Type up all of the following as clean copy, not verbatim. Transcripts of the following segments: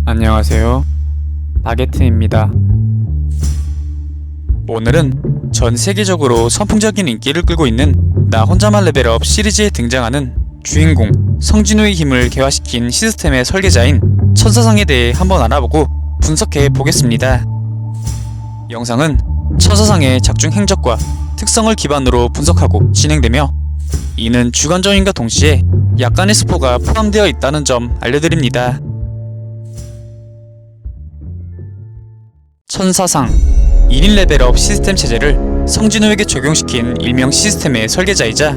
안녕하세요. 바게트입니다. 오늘은 전 세계적으로 선풍적인 인기를 끌고 있는 나 혼자만 레벨업 시리즈에 등장하는 주인공 성진우의 힘을 개화시킨 시스템의 설계자인 천사상에 대해 한번 알아보고 분석해 보겠습니다. 영상은 천사상의 작중 행적과 특성을 기반으로 분석하고 진행되며 이는 주관적인과 동시에 약간의 스포가 포함되어 있다는 점 알려드립니다. 천사상 1인 레벨업 시스템 체제를 성진우에게 적용시킨 일명 시스템의 설계자이자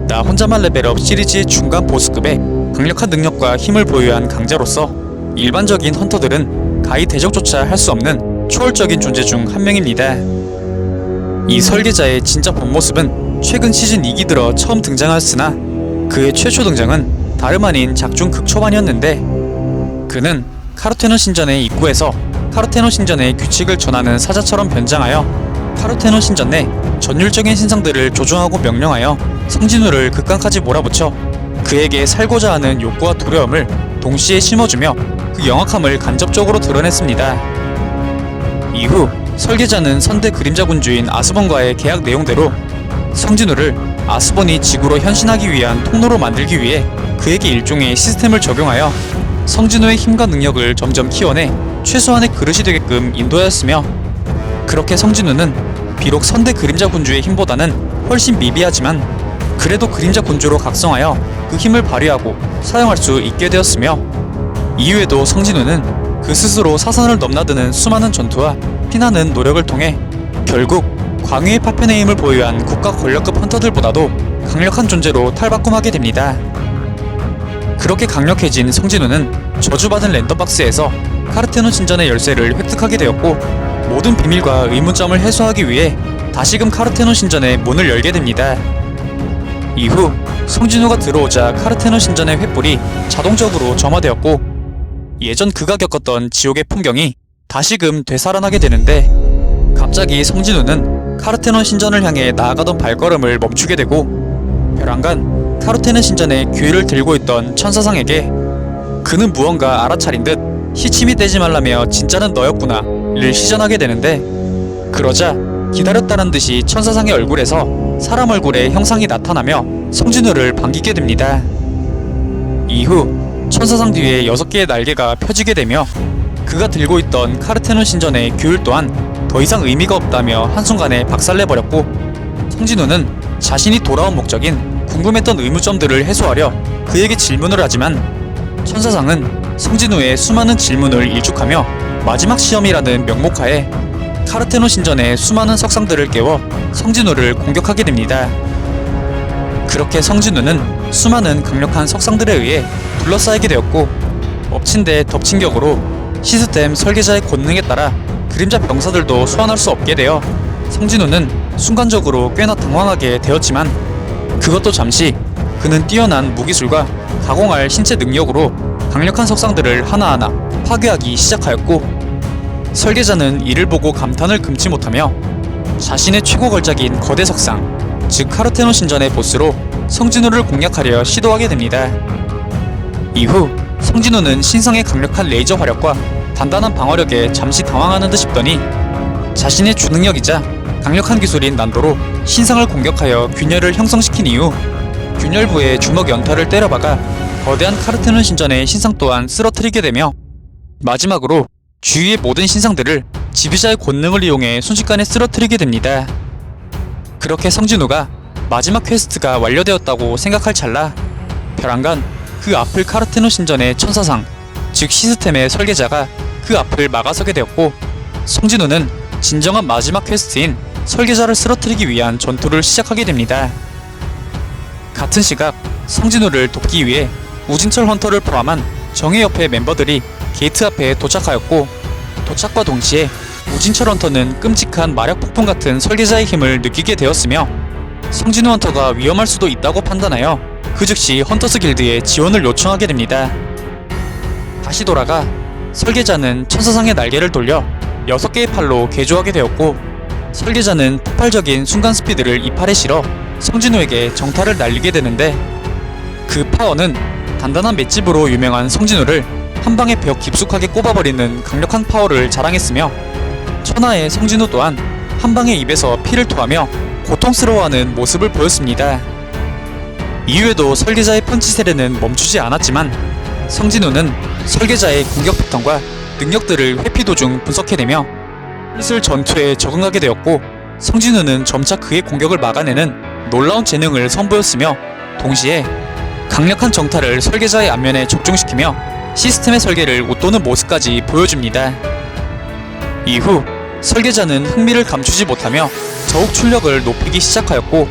나 혼자만 레벨업 시리즈의 중간 보스급의 강력한 능력과 힘을 보유한 강자로서 일반적인 헌터들은 가히 대적조차 할 수 없는 초월적인 존재 중 한 명입니다. 이 설계자의 진짜 본 모습은 최근 시즌 2기 들어 처음 등장하였으나 그의 최초 등장은 다름 아닌 작중 극초반이었는데 그는 카르테논 신전의 입구에서 카르테논 신전의 규칙을 전하는 사자처럼 변장하여 카르테논 신전 내 전율적인 신상들을 조종하고 명령하여 성진우를 극강까지 몰아붙여 그에게 살고자 하는 욕구와 두려움을 동시에 심어주며 그 영악함을 간접적으로 드러냈습니다. 이후 설계자는 선대 그림자 군주인 아스본과의 계약 내용대로 성진우를 아스본이 지구로 현신하기 위한 통로로 만들기 위해 그에게 일종의 시스템을 적용하여 성진우의 힘과 능력을 점점 키워내 최소한의 그릇이 되게끔 인도하였으며 그렇게 성진우는 비록 선대 그림자 군주의 힘보다는 훨씬 미비하지만 그래도 그림자 군주로 각성하여 그 힘을 발휘하고 사용할 수 있게 되었으며 이후에도 성진우는 그 스스로 사선을 넘나드는 수많은 전투와 피나는 노력을 통해 결국 광위의 파편의 힘을 보유한 국가 권력급 헌터들보다도 강력한 존재로 탈바꿈하게 됩니다. 그렇게 강력해진 성진우는 저주받은 랜덤박스에서 카르테논 신전의 열쇠를 획득하게 되었고 모든 비밀과 의문점을 해소하기 위해 다시금 카르테논 신전의 문을 열게 됩니다. 이후 성진우가 들어오자 카르테논 신전의 횃불이 자동적으로 점화되었고 예전 그가 겪었던 지옥의 풍경이 다시금 되살아나게 되는데 갑자기 성진우는 카르테논 신전을 향해 나아가던 발걸음을 멈추게 되고 벼랑간 카르테논 신전의 규율을 들고 있던 천사상에게 그는 무언가 알아차린 듯 시침이 떼지 말라며 진짜는 너였구나 를 시전하게 되는데 그러자 기다렸다는 듯이 천사상의 얼굴에서 사람 얼굴의 형상이 나타나며 성진우를 반기게 됩니다. 이후 천사상 뒤에 6개의 날개가 펴지게 되며 그가 들고 있던 카르테논 신전의 규율 또한 더 이상 의미가 없다며 한순간에 박살내버렸고 성진우는 자신이 돌아온 목적인 궁금했던 의문점들을 해소하려 그에게 질문을 하지만 천사상은 성진우의 수많은 질문을 일축하며 마지막 시험이라는 명목하에 카르테논 신전의 수많은 석상들을 깨워 성진우를 공격하게 됩니다. 그렇게 성진우는 수많은 강력한 석상들에 의해 둘러싸이게 되었고 엎친 데 덮친 격으로 시스템 설계자의 권능에 따라 그림자 병사들도 소환할 수 없게 되어 성진우는 순간적으로 꽤나 당황하게 되었지만 그것도 잠시 그는 뛰어난 무기술과 가공할 신체 능력으로 강력한 석상들을 하나하나 파괴하기 시작하였고 설계자는 이를 보고 감탄을 금치 못하며 자신의 최고 걸작인 거대 석상 즉 카르테논 신전의 보스로 성진우를 공략하려 시도하게 됩니다. 이후 성진우는 신상의 강력한 레이저 화력과 단단한 방어력에 잠시 당황하는 듯 싶더니 자신의 주능력이자 강력한 기술인 난도로 신상을 공격하여 균열을 형성시킨 이후 균열부의 주먹 연타를 때려박아 거대한 카르테논 신전의 신상 또한 쓰러뜨리게 되며 마지막으로 주위의 모든 신상들을 지휘자의 권능을 이용해 순식간에 쓰러뜨리게 됩니다. 그렇게 성진우가 마지막 퀘스트가 완료되었다고 생각할 찰나 벼랑간 그 앞을 카르테논 신전의 천사상 즉 시스템의 설계자가 그 앞을 막아서게 되었고 성진우는 진정한 마지막 퀘스트인 설계자를 쓰러뜨리기 위한 전투를 시작하게 됩니다. 같은 시각 성진우를 돕기 위해 우진철 헌터를 포함한 정예 협회 멤버들이 게이트 앞에 도착하였고 도착과 동시에 우진철 헌터는 끔찍한 마력 폭풍 같은 설계자의 힘을 느끼게 되었으며 성진우 헌터가 위험할 수도 있다고 판단하여 그 즉시 헌터스 길드에 지원을 요청하게 됩니다. 다시 돌아가 설계자는 천사상의 날개를 돌려 6개의 팔로 개조하게 되었고 설계자는 폭발적인 순간 스피드를 이 팔에 실어 성진우에게 정타를 날리게 되는데 그 파워는 단단한 맷집으로 유명한 성진우를 한 방에 벽 깊숙하게 꼽아버리는 강력한 파워를 자랑했으며, 천하의 성진우 또한 한 방에 입에서 피를 토하며 고통스러워하는 모습을 보였습니다. 이후에도 설계자의 펀치 세례는 멈추지 않았지만, 성진우는 설계자의 공격 패턴과 능력들을 회피 도중 분석해내며 슬슬 전투에 적응하게 되었고, 성진우는 점차 그의 공격을 막아내는 놀라운 재능을 선보였으며, 동시에 강력한 정타를 설계자의 안면에 적중시키며 시스템의 설계를 웃도는 모습까지 보여줍니다. 이후 설계자는 흥미를 감추지 못하며 더욱 출력을 높이기 시작하였고,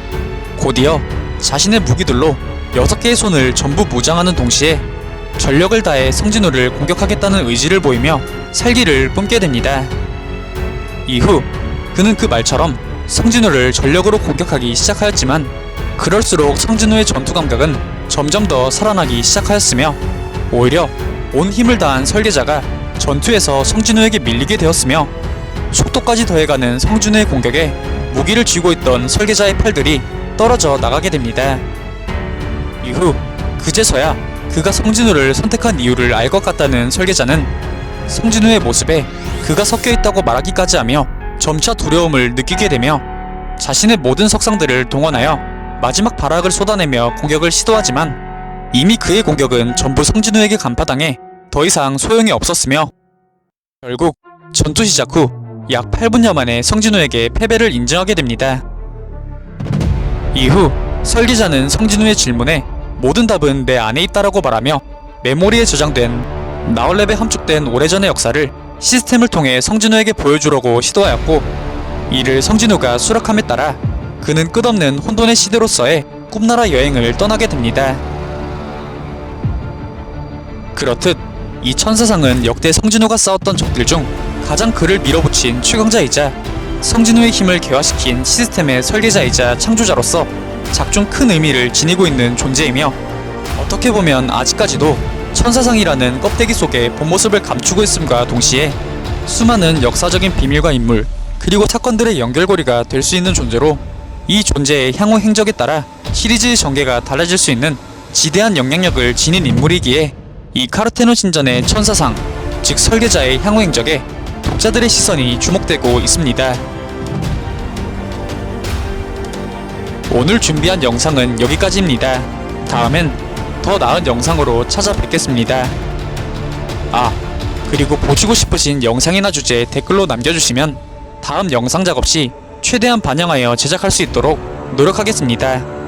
곧이어 자신의 무기들로 6개의 손을 전부 무장하는 동시에 전력을 다해 성진우를 공격하겠다는 의지를 보이며 살기를 뿜게 됩니다. 이후 그는 그 말처럼 성진우를 전력으로 공격하기 시작하였지만, 그럴수록 성진우의 전투 감각은 점점 더 살아나기 시작하였으며, 오히려 온 힘을 다한 설계자가 전투에서 성진우에게 밀리게 되었으며, 속도까지 더해가는 성진우의 공격에 무기를 쥐고 있던 설계자의 팔들이 떨어져 나가게 됩니다. 이후 그제서야 그가 성진우를 선택한 이유를 알 것 같다는 설계자는 성진우의 모습에 그가 섞여 있다고 말하기까지 하며 점차 두려움을 느끼게 되며, 자신의 모든 석상들을 동원하여 마지막 발악을 쏟아내며 공격을 시도하지만, 이미 그의 공격은 전부 성진우에게 간파당해 더 이상 소용이 없었으며, 결국 전투 시작 후 약 8분여 만에 성진우에게 패배를 인정하게 됩니다. 이후 설계자는 성진우의 질문에 모든 답은 내 안에 있다라고 말하며 메모리에 저장된 나홀랩에 함축된 오래전의 역사를 시스템을 통해 성진우에게 보여주려고 시도하였고, 이를 성진우가 수락함에 따라 그는 끝없는 혼돈의 시대로서의 꿈나라 여행을 떠나게 됩니다. 그렇듯 이 천사상은 역대 성진우가 싸웠던 적들 중 가장 그를 밀어붙인 최강자이자 성진우의 힘을 개화시킨 시스템의 설계자이자 창조자로서 작중 큰 의미를 지니고 있는 존재이며, 어떻게 보면 아직까지도 천사상이라는 껍데기 속에 본모습을 감추고 있음과 동시에 수많은 역사적인 비밀과 인물 그리고 사건들의 연결고리가 될 수 있는 존재로, 이 존재의 향후 행적에 따라 시리즈의 전개가 달라질 수 있는 지대한 영향력을 지닌 인물이기에 이 카르테논 신전의 천사상, 즉 설계자의 향후 행적에 독자들의 시선이 주목되고 있습니다. 오늘 준비한 영상은 여기까지입니다. 다음엔 더 나은 영상으로 찾아뵙겠습니다. 그리고 보시고 싶으신 영상이나 주제 댓글로 남겨주시면 다음 영상 작업 시 최대한 반영하여 제작할 수 있도록 노력하겠습니다.